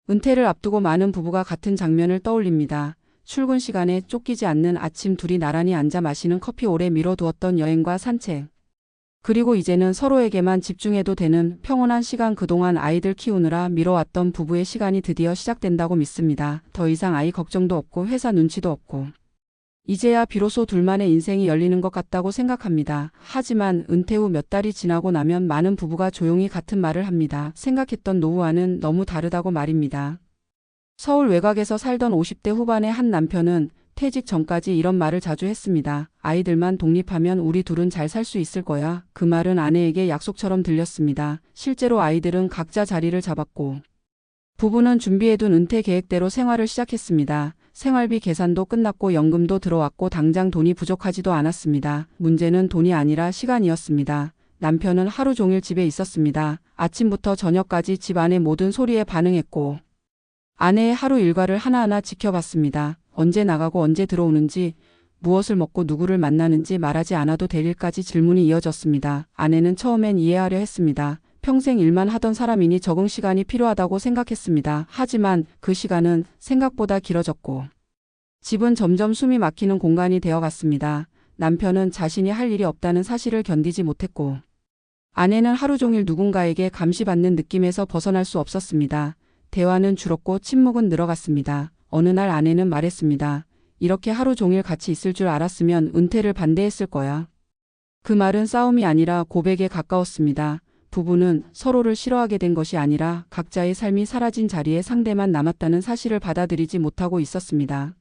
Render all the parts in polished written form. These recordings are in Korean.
은퇴를 앞두고 많은 부부가 같은 장면을 떠올립니다. 출근 시간에 쫓기지 않는 아침, 둘이 나란히 앉아 마시는 커피, 오래 미뤄두었던 여행과 산책. 그리고 이제는 서로에게만 집중해도 되는 평온한 시간, 그동안 아이들 키우느라 미뤄왔던 부부의 시간이 드디어 시작된다고 믿습니다. 더 이상 아이 걱정도 없고 회사 눈치도 없고. 이제야 비로소 둘만의 인생이 열리는 것 같다고 생각합니다. 하지만 은퇴 후 몇 달이 지나고 나면 많은 부부가 조용히 같은 말을 합니다. 생각했던 노후와는 너무 다르다고 말입니다. 서울 외곽에서 살던 50대 후반의 한 남편은 퇴직 전까지 이런 말을 자주 했습니다. 아이들만 독립하면 우리 둘은 잘 살 수 있을 거야. 그 말은 아내에게 약속처럼 들렸습니다. 실제로 아이들은 각자 자리를 잡았고 부부는 준비해둔 은퇴 계획대로 생활을 시작했습니다. 생활비 계산도 끝났고 연금도 들어왔고 당장 돈이 부족하지도 않았습니다. 문제는 돈이 아니라 시간이었습니다. 남편은 하루 종일 집에 있었습니다. 아침부터 저녁까지 집 안의 모든 소리에 반응했고 아내의 하루 일과를 하나하나 지켜봤습니다. 언제 나가고 언제 들어오는지, 무엇을 먹고 누구를 만나는지 말하지 않아도 될 일까지 질문이 이어졌습니다. 아내는 처음엔 이해하려 했습니다. 평생 일만 하던 사람이니 적응 시간이 필요하다고 생각했습니다. 하지만 그 시간은 생각보다 길어졌고 집은 점점 숨이 막히는 공간이 되어갔습니다. 남편은 자신이 할 일이 없다는 사실을 견디지 못했고 아내는 하루 종일 누군가에게 감시받는 느낌에서 벗어날 수 없었습니다. 대화는 줄었고 침묵은 늘어갔습니다. 어느 날 아내는 말했습니다. 이렇게 하루 종일 같이 있을 줄 알았으면 은퇴를 반대했을 거야. 그 말은 싸움이 아니라 고백에 가까웠습니다. 부부는 서로를 싫어하게 된 것이 아니라 각자의 삶이 사라진 자리에 상대만 남았다는 사실을 받아들이지 못하고 있었습니다.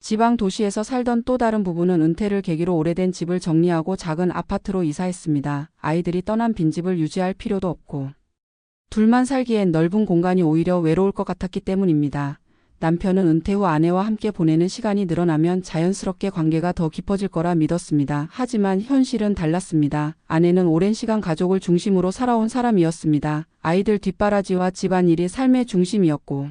지방 도시에서 살던 또 다른 부부는 은퇴를 계기로 오래된 집을 정리하고 작은 아파트로 이사했습니다. 아이들이 떠난 빈집을 유지할 필요도 없고 둘만 살기엔 넓은 공간이 오히려 외로울 것 같았기 때문입니다. 남편은 은퇴 후 아내와 함께 보내는 시간이 늘어나면 자연스럽게 관계가 더 깊어질 거라 믿었습니다. 하지만 현실은 달랐습니다. 아내는 오랜 시간 가족을 중심으로 살아온 사람이었습니다. 아이들 뒷바라지와 집안일이 삶의 중심이었고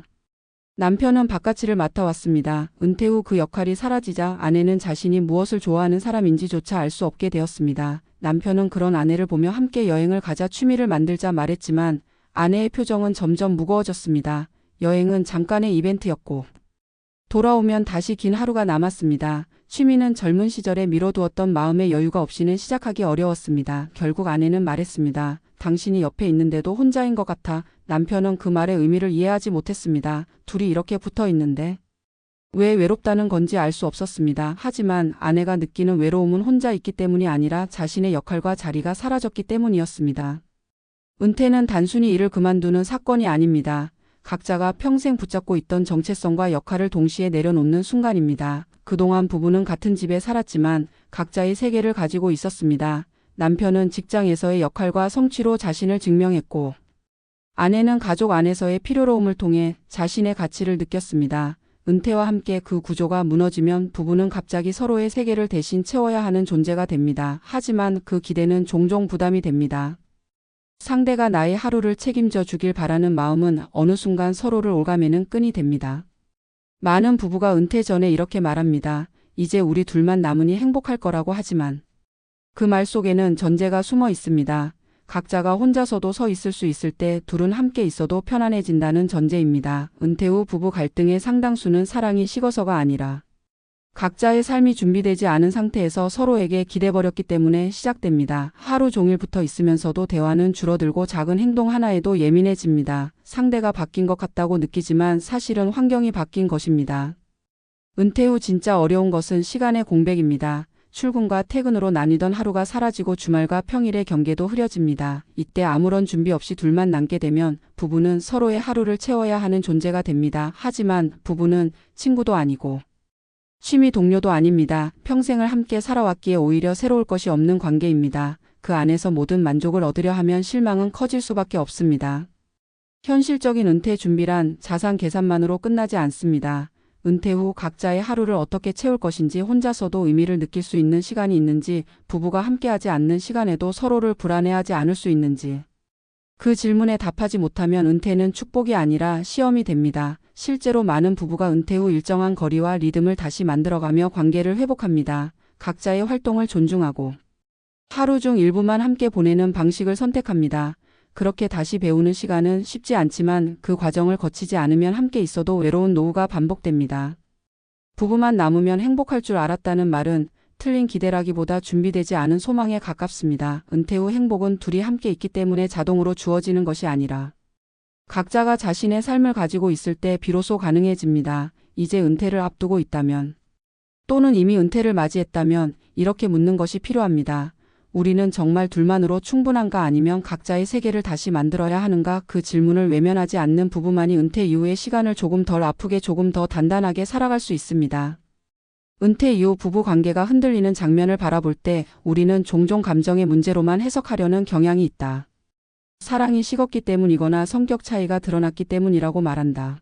남편은 바깥일을 맡아왔습니다. 은퇴 후 그 역할이 사라지자 아내는 자신이 무엇을 좋아하는 사람인지조차 알 수 없게 되었습니다. 남편은 그런 아내를 보며 함께 여행을 가자, 취미를 만들자 말했지만 아내의 표정은 점점 무거워졌습니다. 여행은 잠깐의 이벤트였고 돌아오면 다시 긴 하루가 남았습니다. 취미는 젊은 시절에 미뤄두었던 마음의 여유가 없이는 시작하기 어려웠습니다. 결국 아내는 말했습니다. 당신이 옆에 있는데도 혼자인 것 같아. 남편은 그 말의 의미를 이해하지 못했습니다. 둘이 이렇게 붙어 있는데 왜 외롭다는 건지 알 수 없었습니다. 하지만 아내가 느끼는 외로움은 혼자 있기 때문이 아니라 자신의 역할과 자리가 사라졌기 때문이었습니다. 은퇴는 단순히 일을 그만두는 사건이 아닙니다. 각자가 평생 붙잡고 있던 정체성과 역할을 동시에 내려놓는 순간입니다. 그동안 부부는 같은 집에 살았지만 각자의 세계를 가지고 있었습니다. 남편은 직장에서의 역할과 성취로 자신을 증명했고 아내는 가족 안에서의 필요로움을 통해 자신의 가치를 느꼈습니다. 은퇴와 함께 그 구조가 무너지면 부부는 갑자기 서로의 세계를 대신 채워야 하는 존재가 됩니다. 하지만 그 기대는 종종 부담이 됩니다. 상대가 나의 하루를 책임져 주길 바라는 마음은 어느 순간 서로를 옭아매는 끈이 됩니다. 많은 부부가 은퇴 전에 이렇게 말합니다. 이제 우리 둘만 남으니 행복할 거라고 하지만 그 말 속에는 전제가 숨어 있습니다. 각자가 혼자서도 서 있을 수 있을 때 둘은 함께 있어도 편안해진다는 전제입니다. 은퇴 후 부부 갈등의 상당수는 사랑이 식어서가 아니라 각자의 삶이 준비되지 않은 상태에서 서로에게 기대버렸기 때문에 시작됩니다. 하루 종일 붙어 있으면서도 대화는 줄어들고 작은 행동 하나에도 예민해집니다. 상대가 바뀐 것 같다고 느끼지만 사실은 환경이 바뀐 것입니다. 은퇴 후 진짜 어려운 것은 시간의 공백입니다. 출근과 퇴근으로 나뉘던 하루가 사라지고 주말과 평일의 경계도 흐려집니다. 이때 아무런 준비 없이 둘만 남게 되면 부부는 서로의 하루를 채워야 하는 존재가 됩니다. 하지만 부부는 친구도 아니고 취미 동료도 아닙니다. 평생을 함께 살아왔기에 오히려 새로울 것이 없는 관계입니다. 그 안에서 모든 만족을 얻으려 하면 실망은 커질 수밖에 없습니다. 현실적인 은퇴 준비란 자산 계산만으로 끝나지 않습니다. 은퇴 후 각자의 하루를 어떻게 채울 것인지, 혼자서도 의미를 느낄 수 있는 시간이 있는지, 부부가 함께하지 않는 시간에도 서로를 불안해하지 않을 수 있는지. 그 질문에 답하지 못하면 은퇴는 축복이 아니라 시험이 됩니다. 실제로 많은 부부가 은퇴 후 일정한 거리와 리듬을 다시 만들어가며 관계를 회복합니다. 각자의 활동을 존중하고 하루 중 일부만 함께 보내는 방식을 선택합니다. 그렇게 다시 배우는 시간은 쉽지 않지만 그 과정을 거치지 않으면 함께 있어도 외로운 노후가 반복됩니다. 부부만 남으면 행복할 줄 알았다는 말은 틀린 기대라기보다 준비되지 않은 소망에 가깝습니다. 은퇴 후 행복은 둘이 함께 있기 때문에 자동으로 주어지는 것이 아니라 각자가 자신의 삶을 가지고 있을 때 비로소 가능해집니다. 이제 은퇴를 앞두고 있다면 또는 이미 은퇴를 맞이했다면 이렇게 묻는 것이 필요합니다. 우리는 정말 둘만으로 충분한가 아니면 각자의 세계를 다시 만들어야 하는가? 그 질문을 외면하지 않는 부부만이 은퇴 이후의 시간을 조금 덜 아프게 조금 더 단단하게 살아갈 수 있습니다. 은퇴 이후 부부 관계가 흔들리는 장면을 바라볼 때 우리는 종종 감정의 문제로만 해석하려는 경향이 있다. 사랑이 식었기 때문이거나 성격 차이가 드러났기 때문이라고 말한다.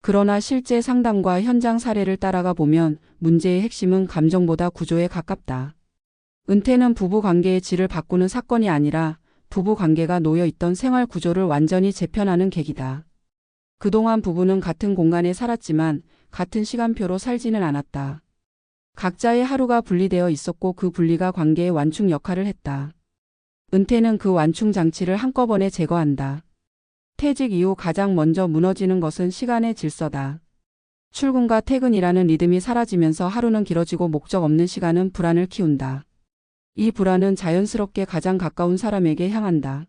그러나 실제 상담과 현장 사례를 따라가 보면 문제의 핵심은 감정보다 구조에 가깝다. 은퇴는 부부 관계의 질을 바꾸는 사건이 아니라 부부 관계가 놓여 있던 생활 구조를 완전히 재편하는 계기다. 그동안 부부는 같은 공간에 살았지만 같은 시간표로 살지는 않았다. 각자의 하루가 분리되어 있었고 그 분리가 관계의 완충 역할을 했다. 은퇴는 그 완충 장치를 한꺼번에 제거한다. 퇴직 이후 가장 먼저 무너지는 것은 시간의 질서다. 출근과 퇴근이라는 리듬이 사라지면서 하루는 길어지고 목적 없는 시간은 불안을 키운다. 이 불안은 자연스럽게 가장 가까운 사람에게 향한다.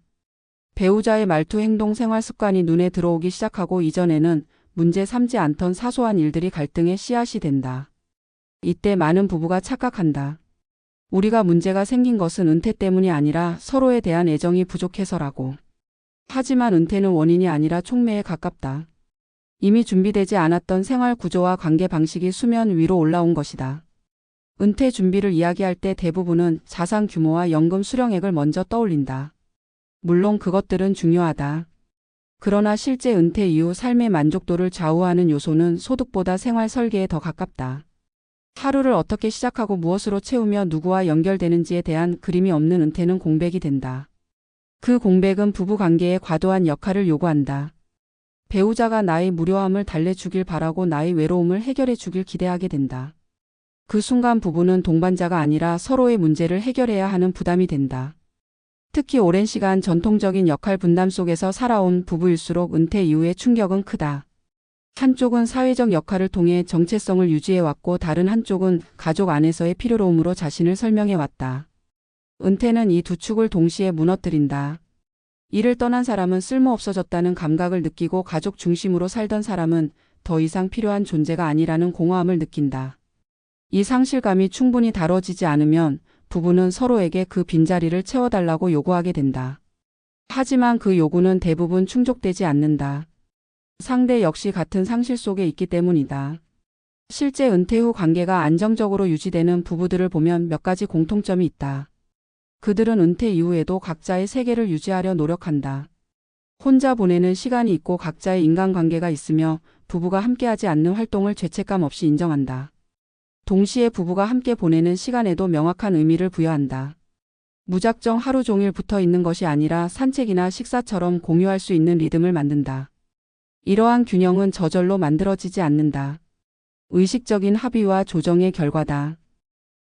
배우자의 말투, 행동, 생활 습관이 눈에 들어오기 시작하고 이전에는 문제 삼지 않던 사소한 일들이 갈등의 씨앗이 된다. 이때 많은 부부가 착각한다. 우리가 문제가 생긴 것은 은퇴 때문이 아니라 서로에 대한 애정이 부족해서라고. 하지만 은퇴는 원인이 아니라 촉매에 가깝다. 이미 준비되지 않았던 생활 구조와 관계 방식이 수면 위로 올라온 것이다. 은퇴 준비를 이야기할 때 대부분은 자산 규모와 연금 수령액을 먼저 떠올린다. 물론 그것들은 중요하다. 그러나 실제 은퇴 이후 삶의 만족도를 좌우하는 요소는 소득보다 생활 설계에 더 가깝다. 하루를 어떻게 시작하고 무엇으로 채우며 누구와 연결되는지에 대한 그림이 없는 은퇴는 공백이 된다. 그 공백은 부부 관계에 과도한 역할을 요구한다. 배우자가 나의 무료함을 달래주길 바라고 나의 외로움을 해결해주길 기대하게 된다. 그 순간 부부는 동반자가 아니라 서로의 문제를 해결해야 하는 부담이 된다. 특히 오랜 시간 전통적인 역할 분담 속에서 살아온 부부일수록 은퇴 이후의 충격은 크다. 한쪽은 사회적 역할을 통해 정체성을 유지해왔고 다른 한쪽은 가족 안에서의 필요로움으로 자신을 설명해왔다. 은퇴는 이 두 축을 동시에 무너뜨린다. 이를 떠난 사람은 쓸모없어졌다는 감각을 느끼고 가족 중심으로 살던 사람은 더 이상 필요한 존재가 아니라는 공허함을 느낀다. 이 상실감이 충분히 다뤄지지 않으면 부부는 서로에게 그 빈자리를 채워달라고 요구하게 된다. 하지만 그 요구는 대부분 충족되지 않는다. 상대 역시 같은 상실 속에 있기 때문이다. 실제 은퇴 후 관계가 안정적으로 유지되는 부부들을 보면 몇 가지 공통점이 있다. 그들은 은퇴 이후에도 각자의 세계를 유지하려 노력한다. 혼자 보내는 시간이 있고 각자의 인간관계가 있으며 부부가 함께하지 않는 활동을 죄책감 없이 인정한다. 동시에 부부가 함께 보내는 시간에도 명확한 의미를 부여한다. 무작정 하루 종일 붙어 있는 것이 아니라 산책이나 식사처럼 공유할 수 있는 리듬을 만든다. 이러한 균형은 저절로 만들어지지 않는다. 의식적인 합의와 조정의 결과다.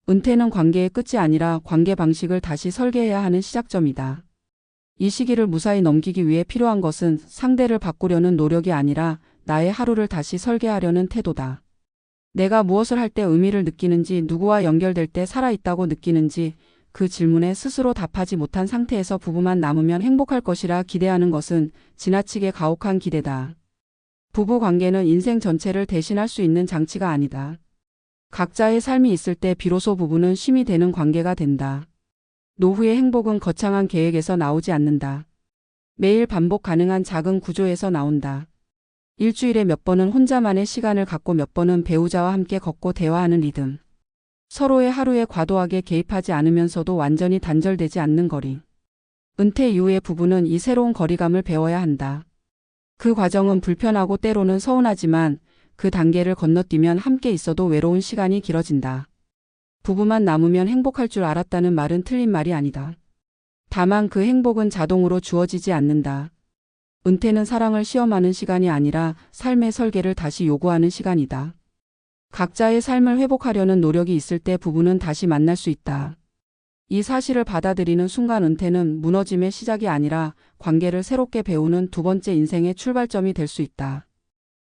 은퇴는 관계의 끝이 아니라 관계 방식을 다시 설계해야 하는 시작점이다. 이 시기를 무사히 넘기기 위해 필요한 것은 상대를 바꾸려는 노력이 아니라 나의 하루를 다시 설계하려는 태도다. 내가 무엇을 할 때 의미를 느끼는지, 누구와 연결될 때 살아있다고 느끼는지 그 질문에 스스로 답하지 못한 상태에서 부부만 남으면 행복할 것이라 기대하는 것은 지나치게 가혹한 기대다. 부부 관계는 인생 전체를 대신할 수 있는 장치가 아니다. 각자의 삶이 있을 때 비로소 부부는 쉼이 되는 관계가 된다. 노후의 행복은 거창한 계획에서 나오지 않는다. 매일 반복 가능한 작은 구조에서 나온다. 일주일에 몇 번은 혼자만의 시간을 갖고 몇 번은 배우자와 함께 걷고 대화하는 리듬. 서로의 하루에 과도하게 개입하지 않으면서도 완전히 단절되지 않는 거리. 은퇴 이후의 부부는 이 새로운 거리감을 배워야 한다. 그 과정은 불편하고 때로는 서운하지만 그 단계를 건너뛰면 함께 있어도 외로운 시간이 길어진다. 부부만 남으면 행복할 줄 알았다는 말은 틀린 말이 아니다. 다만 그 행복은 자동으로 주어지지 않는다. 은퇴는 사랑을 시험하는 시간이 아니라 삶의 설계를 다시 요구하는 시간이다. 각자의 삶을 회복하려는 노력이 있을 때 부부는 다시 만날 수 있다. 이 사실을 받아들이는 순간 은퇴는 무너짐의 시작이 아니라 관계를 새롭게 배우는 두 번째 인생의 출발점이 될 수 있다.